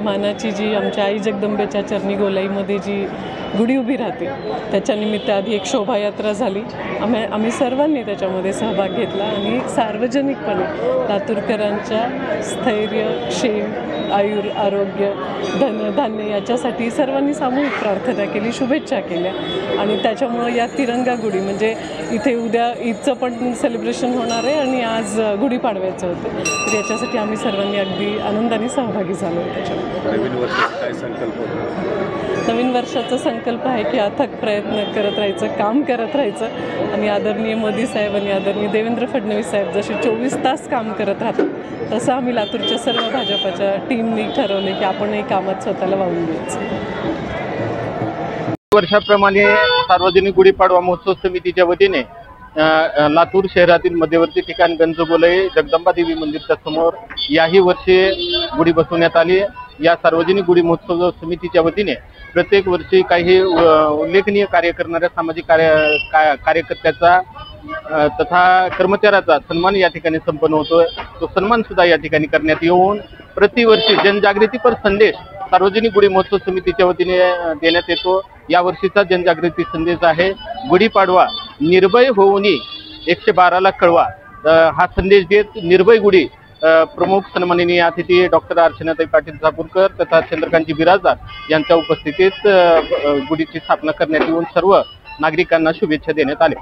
मानाची जी आमच्या आई जगदंबेच्या चरणी गोलाईमध्ये जी गुढी उभी राहते, त्याच्या निमित्त आधी एक शोभायात्रा झाली. आम्ही सर्वांनी त्याच्यामध्ये सहभाग घेतला आणि सार्वजनिकपणे लातूरकरांच्या स्थैर्य, क्षेम, आरोग्य, धान्य याच्यासाठी सर्वांनी सामूहिक प्रार्थना केली, शुभेच्छा केल्या. आणि त्याच्यामुळं या तिरंगा गुढी म्हणजे इथे उद्या ईदचं पण सेलिब्रेशन होणार आहे आणि आज गुढीपाडव्याचं होतं, तर याच्यासाठी आम्ही सर्वांनी अगदी आनंदाने सहभागी झालो आहे. त्याच्यामध्ये नवीन वर्षाचा काय संकल्प होता? नवीन वर्षाचा संकल्प आहे की अथक प्रयत्न करत राहायचं, काम करत राहायचं आणि आदरणीय मोदी साहेब आणि आदरणीय देवेंद्र फडणवीस साहेब जसे 24 तास काम करत राहतात, तसं आम्ही लातूरच्या सर्व भाजपाच्या टीमनी ठरवले की आपणही कामात स्वतःला वाहून द्यायचं. वर्षाप्रमाणे सार्वजनिक गुढीपाडवा महोत्सव समितीच्या वतीने लातूर शहरातील मध्यवर्ती ठिकाण गंजगोलाई जगदंबा देवी मंदिरच्या समोर याही वर्षी गुढी बसवण्यात आली. या सार्वजनिक गुढी महोत्सव समितीच्या वतीने प्रत्येक वर्षी काही उल्लेखनीय कार्य करणाऱ्या सामाजिक कार्यकर्त्याचा तथा कर्मचाऱ्याचा सन्मान या ठिकाणी संपन्न होतो. तो सन्मान सुद्धा या ठिकाणी करण्यात येऊन प्रतिवर्षी जनजागृतीपर संदेश सार्वजनिक गुढी महोत्सव समितीच्या वतीने देण्यात येतो. या वर्षीचा जनजागृती संदेश आहे, गुढीपाडवा निर्भय होऊन 112ला कळवा. हा संदेश देत निर्भय गुढी प्रमुख सन्माननीय अतिथी डॉक्टर अर्चनाताई पाटील चाकूरकर तथा चंद्रकांतजी बिराजदार यांच्या उपस्थितीत गुढीची स्थापना करण्यात येऊन सर्व नागरिकांना शुभेच्छा देण्यात आल्या.